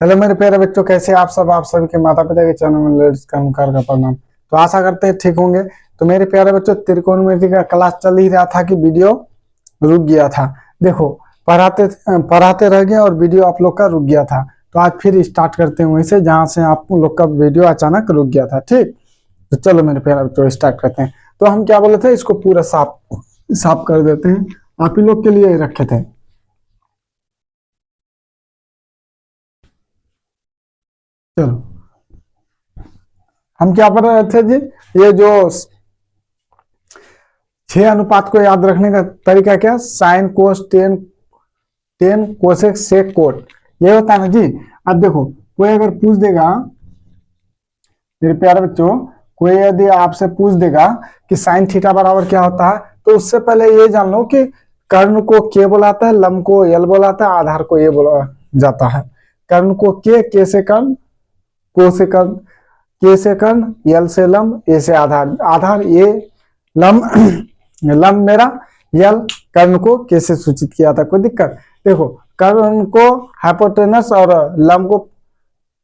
Hello मेरे प्यारे बच्चों, कैसे आप सब। आप सभी के माता पिता के चरणों में लेडीज का ओंकार का प्रणाम। तो आशा करते हैं ठीक होंगे। तो मेरे प्यारे बच्चों, त्रिकोणमिति का क्लास चल ही रहा था कि वीडियो रुक गया था। देखो, पढ़ाते पढ़ाते रह गए और वीडियो आप लोग का रुक गया था। तो आज फिर स्टार्ट करते हैं वहीं से जहाँ से आप लोग का वीडियो अचानक रुक गया था। ठीक, तो चलो मेरे प्यारे बच्चों स्टार्ट करते हैं। तो हम क्या बोले थे, इसको पूरा साफ साफ कर देते हैं। आप ही लोग के लिए रखे थे। चलो, हम क्या पढ़ रहे थे जी। ये जो 6 अनुपात को याद रखने का तरीका क्या, sine cos tan, tan cosec sec cot, ये होता है ना जी। अब देखो, कोई अगर पूछ देगा मेरे प्यारे बच्चों, कोई यदि आपसे पूछ देगा कि साइन थीटा बराबर क्या होता है, तो उससे पहले ये जान लो कि कर्ण को के बोलाता है, लंब को यल बोलाता है, आधार को ये बोला जाता है। कर्ण को के से कर्ण, को से कर्ण, के से कर्ण, यल से लंब, ए से आधार, आधार ये लंब लंब मेरा, यल कर्ण को कैसे सूचित किया था, कोई दिक्कत। देखो, कर्ण को हाइपोटेनस और लंब को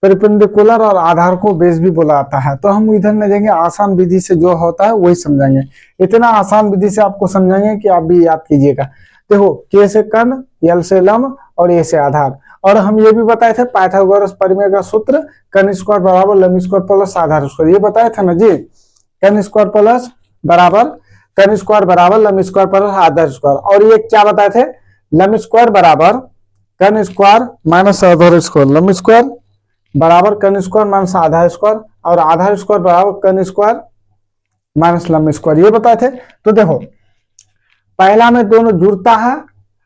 पेरिपेंडिकुलर और आधार को बेस भी बोला जाता है। तो हम इधर नहीं जाएंगे, आसान विधि से जो होता है वही समझाएंगे। इतना आसान विधि से आपको समझाएंगे कि आप भी याद कीजिएगा। देखो, के से कर्ण, यल से लंब और ए से आधार। और हम ये भी बताए थे पाइथागोरस परिमेय का सूत्र, कर्ण स्क्वायर बराबर लंब स्क्वायर प्लस आधार स्क्वायर, ये बताया था ना जी। कर्ण स्क्वायर प्लस बराबर, कर्ण स्क्वायर बराबर लंब स्क्वायर प्लस आधार स्क्वायर। और ये क्या बताए थे, लंब स्क्वायर बराबर कर्ण स्क्वायर माइनस आधार स्क्वायर, लंब स्क्वायर बराबर कर्ण स्क्वायर माइनस आधार स्क्वायर, और आधार स्क्वायर बराबर कर्ण स्क्वायर माइनस लंब स्क्वायर, ये बताए थे। तो देखो, पहला में दोनों जुड़ता है,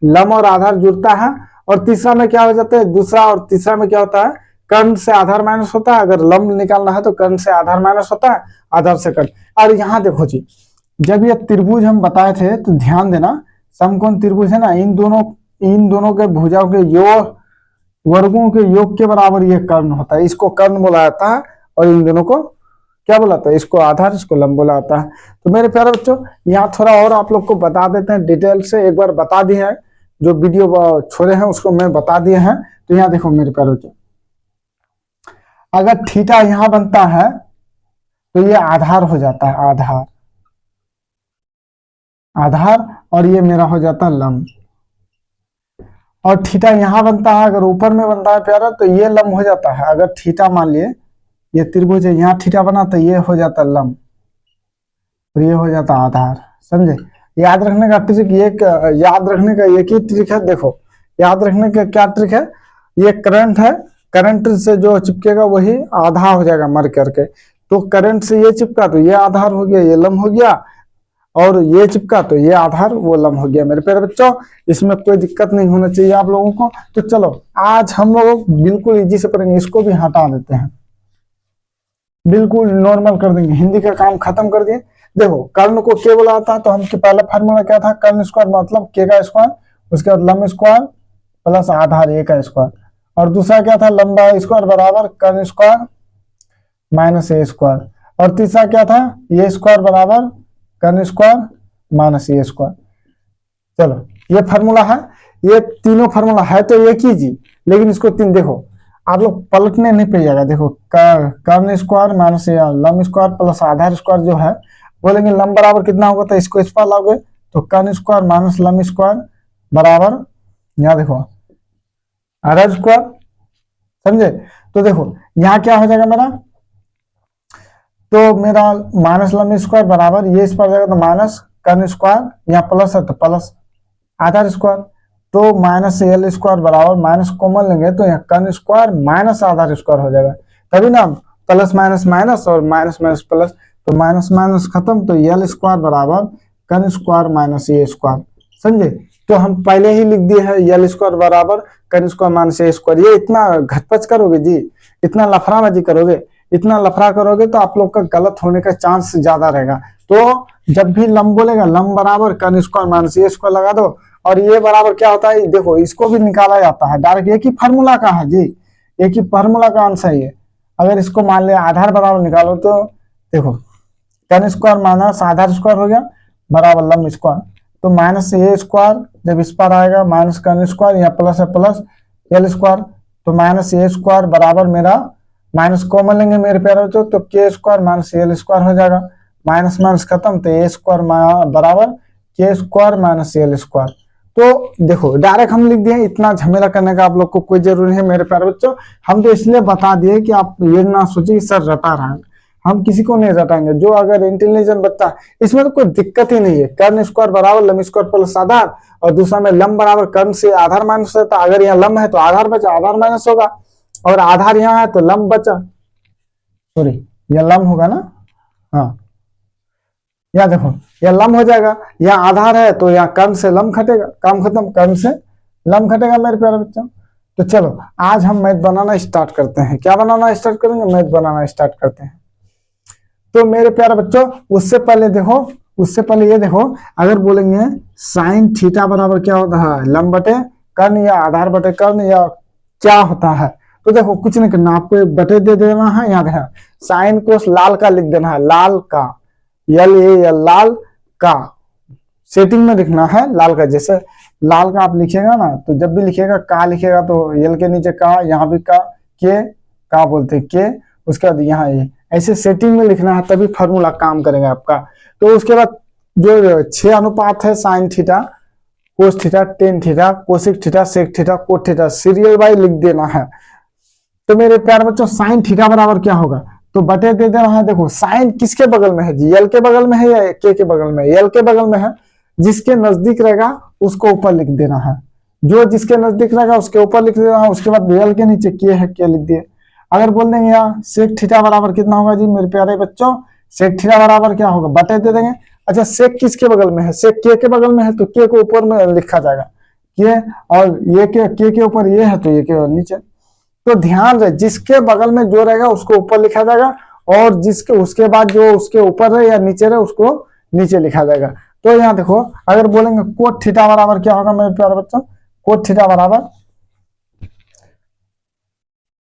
लंब और आधार जुड़ता है। और तीसरा में क्या हो जाता है, दूसरा और तीसरा में क्या होता है, कर्ण से आधार माइनस होता है। अगर लंब निकालना है तो कर्ण से आधार माइनस होता है, आधार से कर्ण। और यहाँ देखो जी, जब ये त्रिभुज हम बताए थे तो ध्यान देना, समकोण त्रिभुज है ना, इन दोनों के भुजाओं के योग, वर्गों के योग के बराबर ये कर्ण होता है। इसको कर्ण बोला जाता है। और इन दोनों को क्या बोला जाता है, इसको आधार, इसको लंब बोला जाता है। तो मेरे प्यारे बच्चों, यहाँ थोड़ा और आप लोग को बता देते हैं डिटेल से। एक बार बता दिए हैं, जो वीडियो छोड़े हैं उसको मैं बता दिए हैं। तो यहाँ देखो मेरे प्यारे बच्चों, अगर थीटा यहाँ बनता है तो ये आधार हो जाता है, आधार, आधार। और ये मेरा हो जाता है लंब। और थीटा यहाँ बनता है, अगर ऊपर में बनता है प्यारा, तो ये लंब हो जाता है। अगर थीटा मान लिए ये त्रिभुज है, यहाँ थीटा बना तो ये हो जाता लंब और ये हो जाता आधार। समझे। याद रखने का ट्रिक, याद रखने का एक ही ट्रिक है। देखो, याद रखने का क्या ट्रिक है, ये करंट है, करंट से जो चिपकेगा वही आधा हो जाएगा मर करके। तो करंट से ये चिपका तो ये आधार हो गया, ये लंब हो गया। और ये चिपका तो ये आधार, वो लंब हो गया। मेरे प्यारे बच्चों, इसमें कोई दिक्कत नहीं होना चाहिए आप लोगों को। तो चलो, आज हम लोग बिल्कुल इजी से पढ़ेंगे। इसको भी हटा देते हैं, बिल्कुल नॉर्मल कर देंगे, हिंदी का काम खत्म कर दिए। देखो, कर्ण को के बोला था, तो हम पहला फार्मूला क्या था, कर्ण स्क्वायर मतलब के का स्क्वायर, उसके बाद लंब स्क्वायर प्लस आधार ए का स्क्वायर। और दूसरा क्या था, लंबा स्क्वायर बराबर कर्ण स्क्वायर माइनस ए स्क्वायर। और तीसरा क्या था, ये स्क्वायर बराबर कर्ण स्क्वायर माइनस ए स्क्वायर। चलो, ये फार्मूला है। ये तीनों फार्मूला है तो एक ही जी, लेकिन इसको तीन देखो, आप लोग पलटने नहीं पाइएगा। देखो, कर्ण स्क्वायर माइनस या लंब स्क्वायर प्लस आधार स्क्वायर जो है, बोलेंगे लंब बराबर कितना होगा, तो इसको इस पर लाओगे तो कर्ण स्क्वायर माइनस लंब स्क्वायर बराबर, यहाँ देखो, आधार स्क्वायर। समझे। तो देखो, यहाँ क्या हो जाएगा मेरा, तो मेरा माइनस लंब स्क्वायर बराबर, ये इस पर जाएगा तो माइनस कर्ण स्क्वायर, यहाँ प्लस है तो प्लस आधार स्क्वायर। तो माइनस एल स्क्वायर बराबर, माइनस कॉमन लेंगे तो यहाँ कर्ण स्क्वायर माइनस आधार स्क्वायर हो जाएगा। तभी ना, प्लस माइनस माइनस और माइनस माइनस प्लस, तो माइनस माइनस खत्म, तो एल स्क्वायर बराबर कर्ण स्क्वायर माइनस ए स्क्वायर। समझे। तो हम पहले ही लिख दिए हैं एल स्क्वायर बराबर कर्ण स्क्वायर माइनस ए स्क्वायर। ये इतना घटपच करोगे जी, इतना लफड़ाबाजी करोगे, इतना लफड़ा करोगे तो आप लोग का गलत होने का चांस ज्यादा रहेगा। तो जब भी लंब बोलेगा, लंब बराबर कर्ण स्क्वायर माइनस ए स्क्वायर लगा दो। और ये बराबर क्या होता है, देखो इसको भी निकाला जाता है डायरेक्ट, एक ही फार्मूला का है जी, एक ही फार्मूला का आंसर है ये। अगर इसको मान लिया आधार बराबर निकालो तो देखो, कर्ण स्क्वायर माइनस आधार स्क्वायर हो गया बराबर लंब स्क्वायर। तो माइनस ए स्क्वायर जब इस पर आएगा, माइनस कर्ण स्क्वायर, यहाँ प्लस है प्लस एल स्क्वायर, तो माइनस ए स्क्वायर बराबर मेरा माइनस कॉमन लेंगे मेरे प्यारे बच्चों, तो के स्क्वायर माइनस एल स्क्वायर हो जाएगा, माइनस माइनस खत्म, तो ए स्क्वायर बराबर के स्क्वायर माइनस एल स्क्वायर। तो देखो डायरेक्ट हम लिख दिए, इतना झमेला करने का आप लोग को कोई जरूरी है मेरे प्यारे बच्चों। हम तो इसलिए बता दिए कि आप ये ना सोचिए सर रटा रहा है, हम किसी को नहीं रटाएंगे। जो अगर इंटेलिजेंट बच्चा, इसमें तो कोई दिक्कत ही नहीं है। कर्ण स्क्वायर बराबर लंब स्क्वायर प्लस आधार, और दूसरा में लंब बराबर कर्ण से आधार माइनस है, तो अगर यहाँ लंब है तो आधार बचा, आधार माइनस होगा, और आधार यहाँ है तो लंब बचा, सॉरी यह लंब होगा ना, हाँ यहाँ देखो यह लंब हो जाएगा, यहाँ आधार है तो यहाँ कर्ण से लंब घटेगा, काम खत्म, कर्ण से लंब घटेगा मेरे प्यारे बच्चों। तो चलो आज हम मैथ बनाना स्टार्ट करते हैं। क्या बनाना स्टार्ट करेंगे? मैथ बनाना स्टार्ट करते हैं। तो मेरे प्यारे बच्चों उससे पहले देखो, उससे पहले ये देखो, अगर बोलेंगे साइन थीटा बराबर क्या होता है, लंब बटे कर्ण या आधार बटे कर्ण या क्या होता है, तो देखो कुछ नहीं करना, आपको एक बटे दे देना है, याद है साइन को लाल का लिख देना है, लाल का, यल ए लाल का, सेटिंग में लिखना है लाल का। जैसे लाल का आप लिखेगा ना, तो जब भी लिखेगा का लिखेगा तो यल के नीचे का, यहाँ भी का बोलते के, उसके बाद यहाँ ये, ऐसे सेटिंग में लिखना है, तभी फॉर्मूला काम करेगा आपका। तो उसके बाद जो 6 अनुपात है sine theta, cos theta, tan theta, cosec theta, sec theta, cot theta, serial wise लिख देना है। तो मेरे प्यारे बच्चों साइन थीटा बराबर क्या होगा, तो बटे दे देना है। देखो साइन किसके बगल में है जी, यल के बगल में है या के बगल में? यल के बगल में है, जिसके नजदीक रहेगा उसको ऊपर लिख देना है, जो जिसके नजदीक रहेगा उसके ऊपर लिख देना है। उसके बाद यल के नीचे के है, के लिख दिए। अगर बोल देंगे यहाँ सेक थीटा बराबर कितना होगा जी मेरे प्यारे बच्चों, सेक थीटा बराबर क्या होगा, बटे दे देंगे। अच्छा सेक किसके बगल में है, सेक के बगल में है, तो के को ऊपर में लिखा जाएगा के, और ये के ऊपर ये है तो ये के नीचे। तो ध्यान रहे जिसके बगल में जो रहेगा उसको ऊपर लिखा जाएगा, और जिसके उसके बाद जो उसके ऊपर रहे या नीचे रहे उसको नीचे लिखा जाएगा। तो यहाँ देखो अगर बोलेंगे कोट थीटा बराबर क्या होगा मेरे प्यारे बच्चों, कोट थीटा बराबर,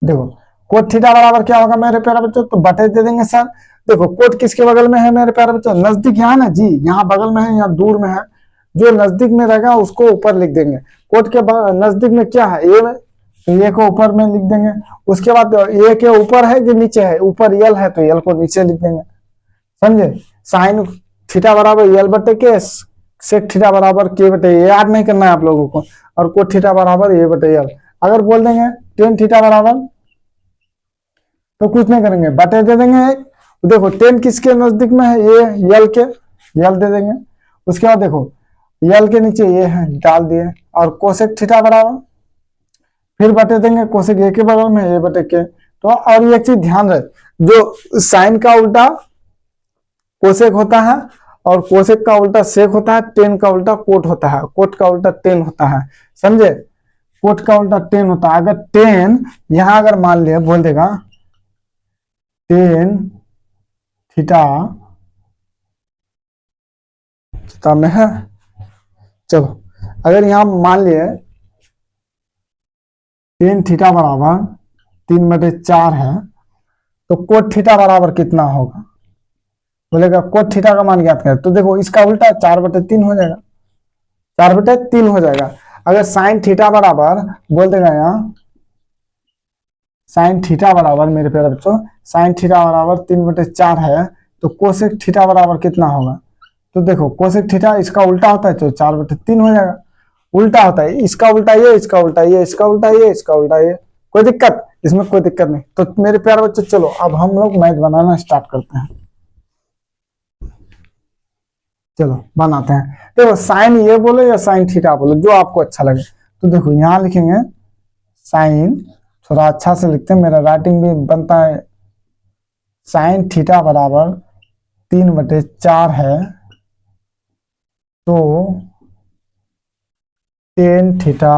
देखो कोट थीटा बराबर क्या होगा मेरे प्यारे बच्चों, तो बटे दे देंगे सर। देखो कोट किसके बगल में है मेरे प्यारे बच्चों, नजदीक यहाँ ना जी, यहाँ बगल में है या दूर में है, जो नजदीक में रहेगा उसको ऊपर लिख देंगे। कोट के नजदीक में क्या है, ए में, तो ये को ऊपर में लिख देंगे। उसके बाद ये के ऊपर है कि नीचे है, ऊपर यल है तो यल को नीचे लिख देंगे, समझे। साइन थीटा बराबर यल बटे के, सेक थीटा बराबर के बटे, याद नहीं करना है आप लोगों को, और कोट थीटा बराबर ये बटे यल। अगर बोल देंगे टेन थीटा बराबर, तो कुछ नहीं करेंगे, बटे दे देंगे एक। देखो टेन किसके नजदीक में है, ये यल के, यल दे देंगे। उसके बाद देखो यल के नीचे ये है, डाल दिए, और कोसेक थीटा बराबर, फिर बटे देंगे कोसेक ए के बगल में, ए बटे के। तो और ये चीज ध्यान रहे, जो साइन का उल्टा कोसेक होता है, और कोसेक का उल्टा सेक होता है, टेन का उल्टा कोट होता है, कोट का उल्टा टेन होता है, समझे। कोट का उल्टा टेन होता है। अगर टेन यहां अगर मान लिया बोल देगा टेन थीटा में है, चलो अगर यहां मान लिए टेन थीटा बराबर 3/4 है, तो कोट थीटा बराबर कितना होगा, बोलेगा कोट थीटा का मान ज्ञात करें, तो देखो इसका उल्टा 4/3 हो जाएगा, 4/3 हो जाएगा। अगर साइन थीटा बराबर बोल देगा यहाँ साइन थीटा बराबर मेरे प्यारे बच्चों, साइन थीटा बराबर 3/4 है, तो कोसेक थीटा बराबर कितना होगा, तो देखो कोसेक थीटा इसका उल्टा होता है तो 4/3 हो जाएगा, उल्टा होता है, इसका उल्टा ये, इसका उल्टा ये, इसका उल्टा ये, इसका उल्टा ये, कोई दिक्कत इसमें, कोई दिक्कत नहीं। तो मेरे प्यारे बच्चों चलो अब हम लोग मैथ बनाना स्टार्ट करते हैं, चलो बनाते हैं। देखो साइन ये बोलो या साइन थीटा बोलो, जो आपको अच्छा लगे। तो देखो यहां लिखेंगे साइन, थोड़ा अच्छा से लिखते हैं, मेरा राइटिंग भी बनता है। साइन थीटा बराबर 3/4 है, तो टेन थीटा,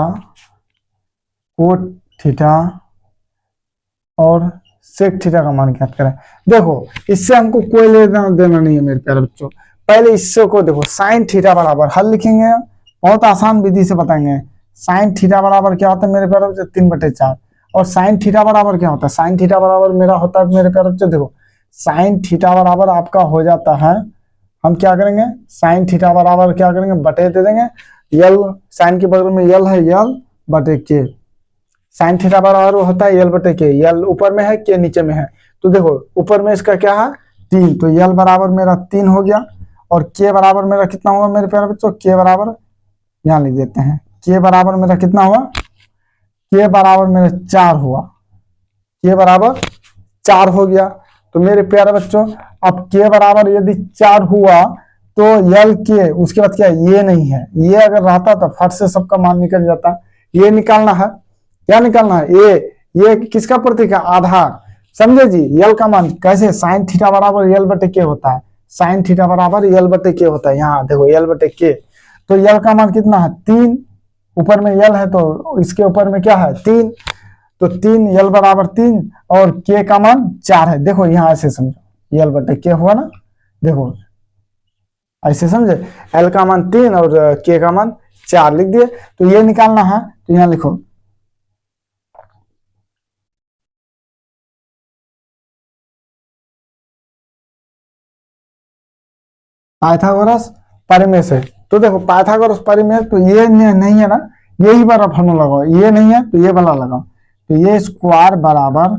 कोट थीटा और सेक थीटा का मान ज्ञात करें। देखो इससे हमको कोई लेना देना नहीं है मेरे प्यारे बच्चों, पहले इससे को देखो साइन थीटा बराबर हल लिखेंगे, बहुत आसान विधि से बताएंगे। साइन थीटा बराबर क्या होता है मेरे प्यारे बच्चों, 3/4। और साइन थीटा बराबर क्या होता है, साइन थीटा बराबर मेरा होता है मेरे प्यारे बच्चों, देखो साइन थीटा बराबर आपका हो जाता है, हम क्या करेंगे साइन थीटा बराबर क्या करेंगे, बटे दे देंगे, यल साइन के बगल में यल है, यल बटे के, साइन थीटा बराबर होता है यल बटे के, यल ऊपर में है के नीचे में है, तो देखो ऊपर में इसका क्या है 3, तो यल बराबर मेरा 3 हो गया, और के बराबर मेरा कितना हुआ मेरे प्यारे बच्चों, के बराबर यहाँ लिख देते हैं, के बराबर मेरा कितना हुआ, के बराबर मेरा 4 हुआ, के बराबर 4 हो गया। तो मेरे प्यारे बच्चों अब के बराबर यदि 4 हुआ तो यल के उसके बाद क्या ये नहीं है, ये अगर रहता तो फट से सबका मान निकल जाता, ये निकालना है, क्या निकालना है ये किसका प्रतीक है, आधार, समझे जी। यल का मान कैसे, साइन थीटा बराबर यल बटे के होता है, साइन थीटा बराबर यल बटे के होता है, यहाँ देखो यल बटे के, तो यल का मान कितना है 3, ऊपर में यल है तो इसके ऊपर में क्या है 3, तो 3 यल बराबर 3 और के का मान 4 है, देखो यहाँ ऐसे समझो यल बटे के हुआ ना, देखो ऐसे समझे, एल का मान 3 और के का मान 4 लिख दिए, तो ये निकालना है, तो यहाँ लिखो पाइथागोरस परिमेय से, तो देखो पाइथागोरस परिमेय, तो ये नहीं है ना, यही वाला फॉर्मूला लगाओ, ये नहीं है तो ये वाला लगाओ, तो ये स्क्वायर बराबर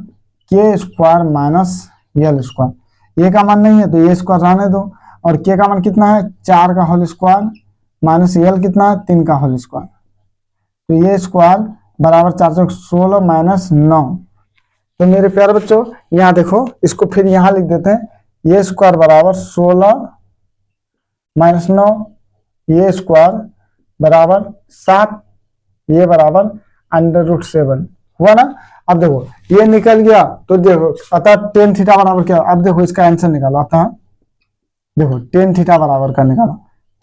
के स्क्वायर माइनस यल स्क्वायर, ये का मान नहीं है तो ये स्क्वायर रहने दो, और के का मान कितना है 4 का होल स्क्वायर माइनस यल कितना है 3 का होल स्क्वायर, तो ये स्क्वायर बराबर 416 माइनस 9, तो मेरे प्यारे बच्चों यहाँ देखो इसको फिर यहाँ लिख देते हैं, ये स्क्वायर बराबर 16 माइनस 9, ये स्क्वायर बराबर 7, ये बराबर √7 हुआ ना। अब देखो ये निकल गया, तो देखो अतः टेन थीटा बराबर क्या, अब देखो इसका आंसर निकालो, अतः देखो टेन थीटा बराबर का निकालो,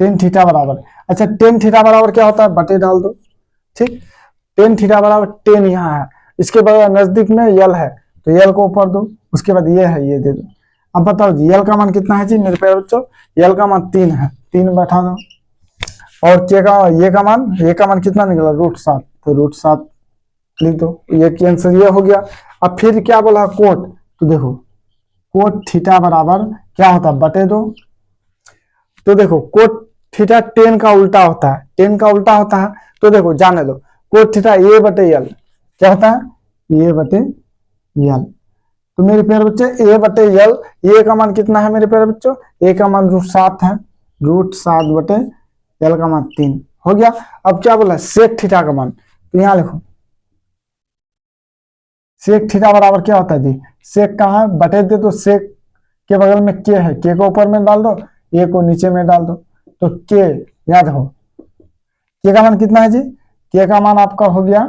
टेन थीटा बराबर, अच्छा टेन थीटा बराबर क्या होता है, बटे डाल दो, ठीक, टेन थीटा बराबर 10 यहाँ है, इसके बाद नजदीक में यल है तो यल को ऊपर दो, उसके बाद ये है ये दे दो। अब बताओ जी यल का मान कितना है जी मेरे प्यारे बच्चों, यल का मान 3 है, 3 बैठा दो, और के का ये का मान कितना निकला √7, तो √7 लिख दो, ये कैंसर ये हो गया। अब फिर क्या बोला कोट, तो देखो कोट थीटा बराबर क्या होता है बटे 2, तो देखो कोट थीटा 10 का उल्टा होता है, 10 का उल्टा होता है, तो देखो जाने दो कोट थीटा ए बटे यल क्या होता है, ए बटे यल, तो मेरे प्यारे बच्चे ए बटे यल, ए का मान कितना है मेरे प्यारे बच्चों, ए का मान √7 है, √7 बटे यल का मान 3 हो गया। अब क्या बोला सेक थीटा का मान, तो यहाँ लिखो सेक थीटा बराबर क्या होता है जी, सेक कहाँ है बटे दे, तो सेक के बगल में के है, के को ऊपर में डाल दो, ए को नीचे में डाल दो, तो के याद हो, के का मान कितना है जी, के का मान आपका हो गया,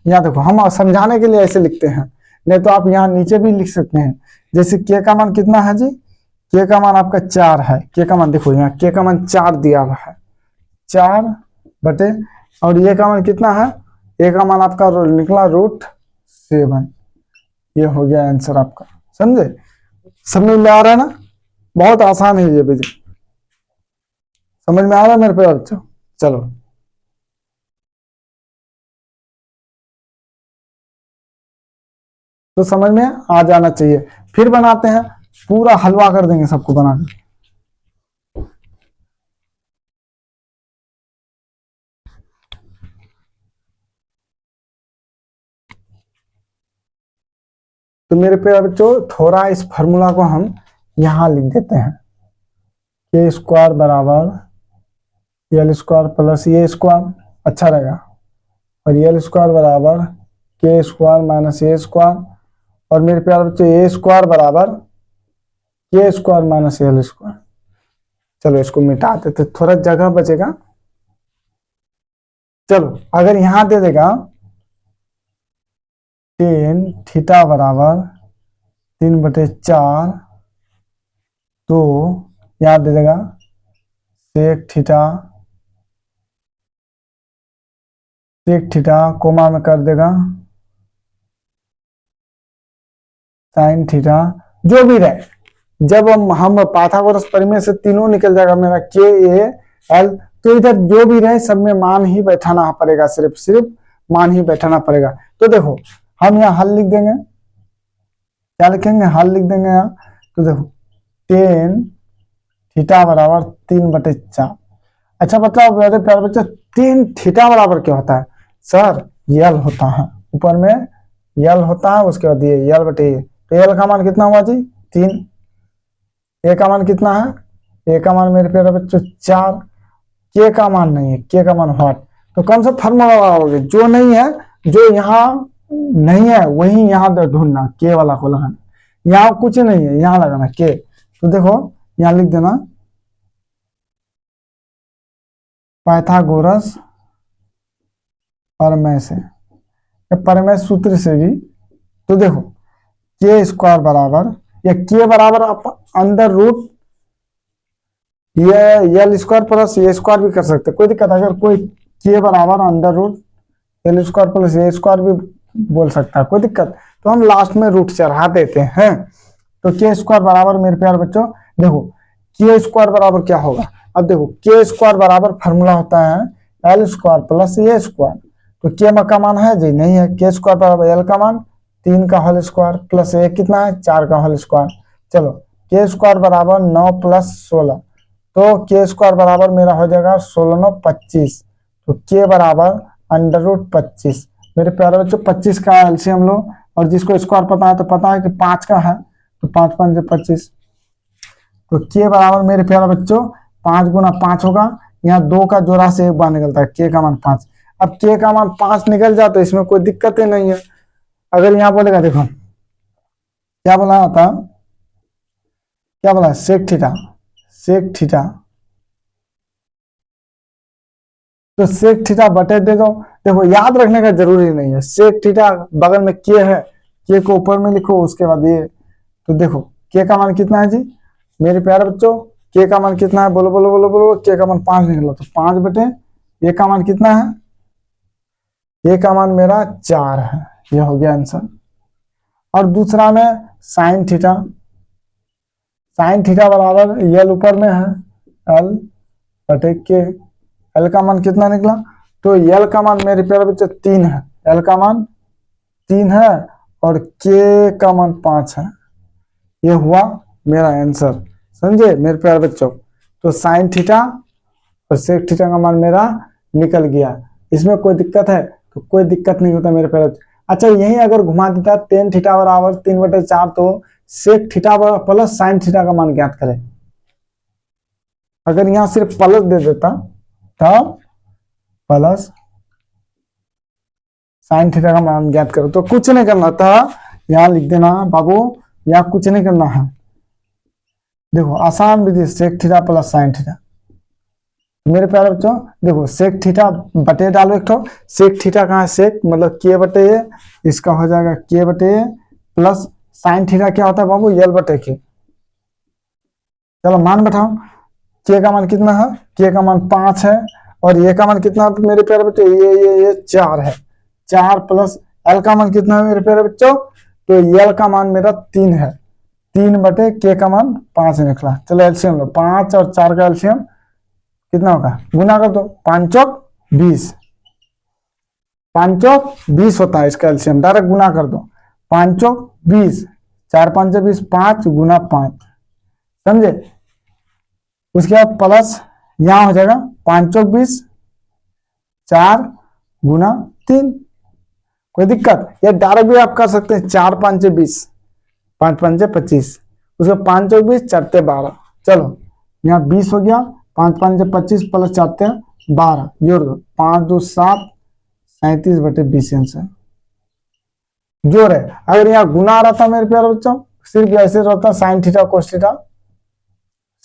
यहाँ देखो हम समझाने के लिए ऐसे लिखते हैं, नहीं तो आप यहाँ नीचे भी लिख सकते हैं, जैसे के का मान कितना है जी, के का मान आपका 4 है, के का मान देखो यहाँ के का मान 4 दिया हुआ है, 4 बटे, और ये का मान कितना है, ए का मान आपका निकला √7, ये हो गया आंसर आपका, समझे, समझ में आ रहा है ना, बहुत आसान है ये भी, समझ में आ रहा है मेरे प्यारे बच्चों, चलो तो समझ में आ जाना चाहिए। फिर बनाते हैं, पूरा हलवा कर देंगे सबको बनाकर, तो मेरे प्यारे बच्चों थोड़ा इस फार्मूला को हम यहां लिख देते हैं, के स्क्वायर बराबर यल स्क्वायर प्लस ये स्क्वायर अच्छा रहेगा, और यल स्क्वायर बराबर के स्क्वायर माइनस ए स्क्वायर, और मेरे प्यारे बच्चों ए स्क्वायर बराबर के स्क्वायर माइनस यल स्क्वायर। चलो इसको मिटा देते, थोड़ा जगह बचेगा, चलो अगर यहां दे देगा टेन थीटा बराबर 3/4, तो याद दे देगा सेक थीटा कोमा में कर देगा साइन थीटा, जो भी रहे, जब हम पाइथागोरस परिमेय से तीनों निकल जाएगा मेरा के ए एल, तो इधर जो भी रहे सब में मान ही बैठाना पड़ेगा, सिर्फ मान ही बैठाना पड़ेगा। तो देखो हम यहाँ हल लिख देंगे, क्या लिखेंगे हल लिख देंगे यहाँ, तो देखो टेन थीटा बराबर 3/4। अच्छा बताओ मेरे प्यारे बच्चे 3 थीटा बराबर क्या होता है, सर यल होता है, ऊपर में यल होता है, उसके बाद ये यल बटे ये, तो यल का मान कितना हुआ जी 3, ए का मान कितना है, ए का मान मेरे प्यारे बच्चों 4, के का मान नहीं है, के का मान व्हाट, तो कौन सा फॉर्मूला लगाओगे, जो नहीं है, जो यहाँ नहीं है वही यहाँ ढूंढना, के वाला को लगाना, यहाँ कुछ नहीं है यहाँ लगाना के, तो देखो यहाँ लिख देना पाइथागोरस प्रमेय से, प्रमेय सूत्र से भी, तो देखो के स्क्वायर बराबर, या के बराबर आप अंडर रूट ये l square plus y square भी कर सकते, कोई दिक्कत, अगर कोई के बराबर under root l square plus y square भी बोल सकता है, कोई दिक्कत, तो हम लास्ट में रूट चढ़ा देते हैं। तो के स्क्वायर बराबर मेरे प्यारे बच्चों, देखो के स्क्वायर बराबर क्या होगा, अब देखो के स्क्वायर बराबर फॉर्मूला होता है एल स्क्वायर प्लस ए स्क्वायर, तो के का मान है जी नहीं है, के स्क्वायर बराबर एल का मान 3 का होल स्क्वायर प्लस ए कितना है 4 का होल स्क्वायर, चलो के स्क्वायर बराबर 9 प्लस 16, तो के स्क्वायर बराबर मेरा हो जाएगा 16 9 25, तो के बराबर अंडर रूट 25, मेरे प्यारे बच्चों 25 का एलसीएम लो, और जिसको स्क्वायर पता है तो पता है कि 5 का है, तो 5 5 25, तो के बराबर मेरे प्यारे बच्चों 5 गुना 5 होगा, यहाँ 2 का जोड़ा से एक बार निकलता है, के का मान 5, अब के का मान 5 निकल जाए तो इसमें कोई दिक्कत ही नहीं है। अगर यहाँ बोलेगा, देखो क्या बोला था, क्या बोला सेक थीटा, सेक थीटा, तो सेक थीटा बटे दे दो, देखो याद रखने का जरूरी नहीं है, सेक थीटा बगल में के है, के को ऊपर में लिखो, उसके बाद ये, तो देखो के का मान कितना है जी मेरे प्यारे बच्चों, के का मान कितना है, बोलो बोलो बोलो बोलो, के का मान 5 निकला, तो 5 बटे ये का मान कितना है, ये का मान मेरा 4 है, ये हो गया आंसर। और दूसरा में साइन थीटा, साइन थीटा बराबर यल ऊपर में है एल बटे के, एल का मान कितना निकला, तो यल का मान मेरे प्यारे बच्चे 3 है, एल का मान 3 है और के का मान 5 है, ये हुआ मेरा आंसर, समझे मेरे प्यारे बच्चों। तो साइन थीटा और सेक थीटा का मान मेरा निकल गया, इसमें कोई दिक्कत है, तो कोई दिक्कत नहीं होता मेरे प्यारे बच्चों। अच्छा यही अगर घुमा देता टेन थीटा बराबर 3/4, तो sec theta plus sine theta का मान ज्ञात करें, अगर यहाँ सिर्फ प्लस दे देता तो प्लस साइन थीटा का मान ज्ञात करो, तो कुछ नहीं करना था, यहाँ लिख देना बाबू, यहाँ कुछ नहीं करना है, देखो आसान विधि sec theta plus sine theta, मेरे प्यारे बच्चों देखो सेक थीटा बटे डालो एक तो, सेक थीटा कहाँ है, सेक मतलब के बटे ए, इसका हो जाएगा के बटे ए प्लस साइन थीटा क्या होता है बाबू, यल बटे के, चलो मान बैठाओ, के का मान कितना है, के का मान 5 है, और ये का मान कितना है मेरे प्यारे बच्चों, ये 4 है, 4 प्लस एल का मान कितना है मेरे प्यारे बच्चों, तो यल का मान मेरा 3 है, 3 बटे के का मान 5 निकला, चलो एलसीएम लो, 5 और 4 का एलसीएम कितना होगा, गुना कर दो, 5 चौक 20, 5 चौक 20 होता है इसका एलसीएम, डायरेक्ट गुना कर दो, 5 चौक 20, 4 5 20, 5 गुना 5, समझे, उसके बाद प्लस यहां हो जाएगा 5 चौक 20, 4 गुना 3, कोई दिक्कत, या डायरेक्ट भी आप कर सकते हैं, 4 5 20, 5 5 25, उसके 5 चौक 20, 4 12, चलो यहाँ 20 हो गया, 5 5 25 प्लस 4 12, जोड़ दो, 5 2 7, 37/20 आंसर जोड़ है। अगर यहाँ गुना रहता मेरे प्यारे बच्चों, सिर्फ ऐसे रहता sine theta cos theta,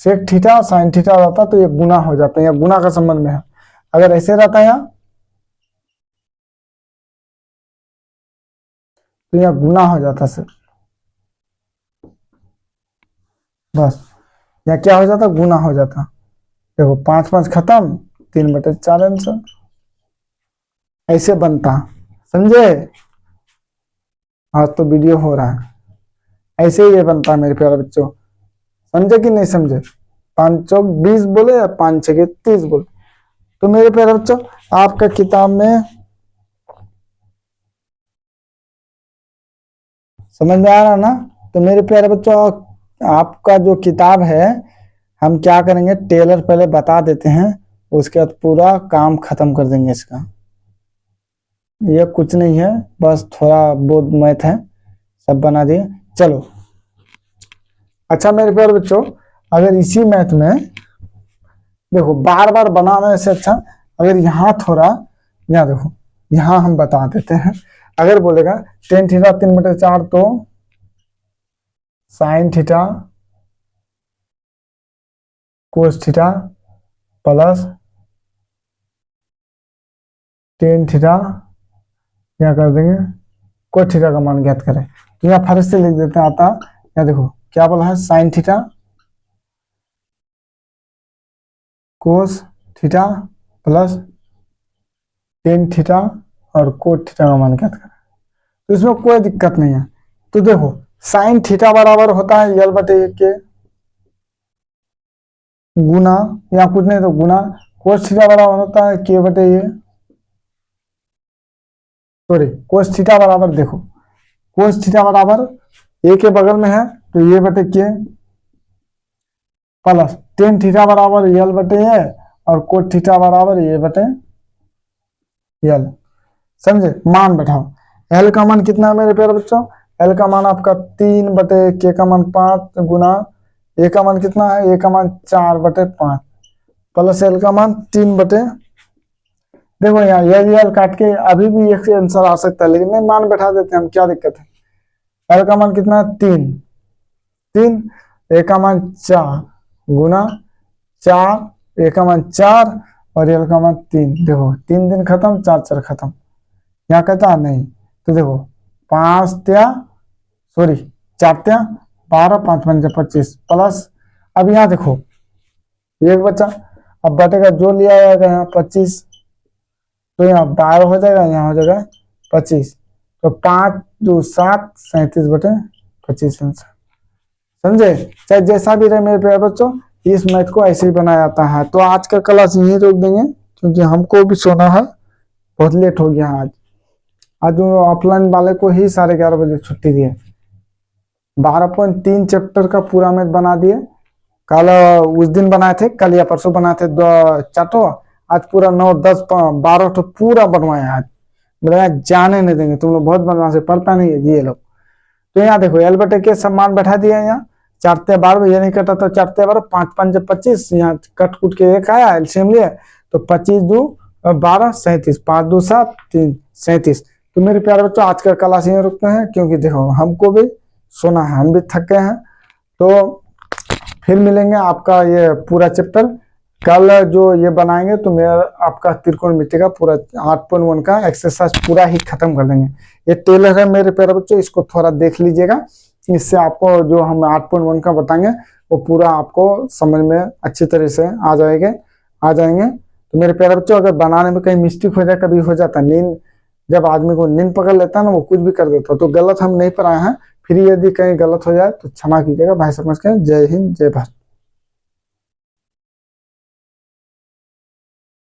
sec theta sine theta रहता तो ये गुना हो जाता है, या गुना का संबंध में है, अगर ऐसे रहता है यहाँ तो यह गुना हो जाता सर, बस या क्या हो जाता, गुना हो जाता, देखो 5 5 खत्म, 3/4 आंसर ऐसे बनता, समझे, आज तो वीडियो हो रहा है, ऐसे ही ये बनता है मेरे प्यारे बच्चों, समझे कि नहीं समझे, 5 चौक 20 बोले या 5 6 30 बोले, तो मेरे प्यारे बच्चों आपका किताब में समझ में आ रहा ना, तो मेरे प्यारे बच्चों आपका जो किताब है, हम क्या करेंगे, टेलर पहले बता देते हैं, उसके बाद पूरा काम खत्म कर देंगे इसका, ये कुछ नहीं है, बस थोड़ा बहुत मैथ है, सब बना दिए। चलो अच्छा मेरे प्यारे बच्चों, अगर इसी मैथ में देखो बार बार बनाने से अच्छा अगर यहाँ थोड़ा, यहाँ देखो यहाँ हम बता देते हैं। अगर बोलेगा टेन थीटा 3/4 तो sign theta cos theta plus tan theta क्या कर देंगे कोस थीटा का मान ज्ञात करें। तो यहाँ फर्क से लिख देते हैं आता, यहाँ देखो क्या बोला है, sine theta cos theta plus tan theta और कोट थीटा का मान ज्ञात करें। तो इसमें कोई दिक्कत नहीं है। तो देखो साइन थीटा बराबर होता है यल बटे एक के गुना, या कुछ नहीं तो गुना कोस थीटा बराबर होता है के बटे ये, सॉरी कोस थीटा बराबर, देखो कोस थीटा बराबर ए के बगल में है तो ये बटे के प्लस टेन थीटा बराबर यल बटे ए और कोट थीटा बराबर ये बटे यल। समझे, मान बैठाओ। एल का मान कितना है मेरे प्यारे बच्चों, एल का मान आपका 3 बटे के का मान 5 गुना ए का मान कितना है, ए का मान 4/5 प्लस एल का मान 3 बटे, देखो यहाँ एल काट के अभी भी एक आंसर आ सकता है, लेकिन नहीं मान बैठा देते हैं हम, क्या दिक्कत है। एल का मान कितना है 3 ए का मान 4 गुना 4 ए का मान 4 और एल का मान 3, देखो 3 दिन खत्म 4 4 खत्म, यहाँ कहता नहीं। तो देखो 5 त्या सॉरी 4 त्या 12 5 5 25 प्लस, अब यहाँ देखो एक बचा, अब बटे का जो लिया जाएगा यहाँ 25, तो यहाँ 12 हो जाएगा, यहाँ हो जाएगा 25, तो 5 2 7 37/25 आंसर। समझे, चाहे जैसा भी रहे मेरे प्यारे बच्चों, इस मैथ को ऐसे ही बनाया जाता है। तो आज का क्लास यहीं रोक देंगे क्योंकि हमको भी सोना है, बहुत लेट हो गया आज। आज ऑफलाइन वाले को ही 11:30 बजे छुट्टी दी है। 12.3 चैप्टर का पूरा मैथ बना दिए, कल उस दिन बनाए थे, कल या परसों बनाए थे 4 आज पूरा 9 10 12 तो पूरा बनवाए आज। बोला जाने नहीं देंगे, तुम लोग बहुत बदमाश है, पढ़ता नहीं है ये लोग। तो यहाँ देखो एल बटे के सम्मान बैठा दिया, यहाँ 4 त्या 12 ये नहीं कटा तो 4 त्या 12 5 5 25, यहाँ कट कुट के एक आया एलसीएम लिया तो 25 2 12 37 5 2 7 3 37। तो मेरे प्यारे बच्चों आज का क्लास यहीं रुकते हैं क्योंकि देखो हमको भी सोना है, हम भी थक गए हैं। तो फिर मिलेंगे आपका ये पूरा चैप्टर कल जो ये बनाएंगे, तो मेरा आपका त्रिकोणमिति का पूरा 8.1 का एक्सरसाइज पूरा ही खत्म कर देंगे। ये टेलर है मेरे प्यारे बच्चों, इसको थोड़ा देख लीजिएगा, इससे आपको जो हम 8.1 का बताएंगे वो पूरा आपको समझ में अच्छी तरह से आ जाएंगे। तो मेरे प्यारे बच्चों अगर बनाने में कहीं मिस्टेक हो जाए, कभी हो जाता है नींद, जब आदमी को नींद पकड़ लेता है ना वो कुछ भी कर देता है, तो गलत हम नहीं पढ़ाए हैं। फिर यदि कहीं गलत हो जाए तो क्षमा कीजिएगा, भाई समझ के। जय हिंद जय भारत।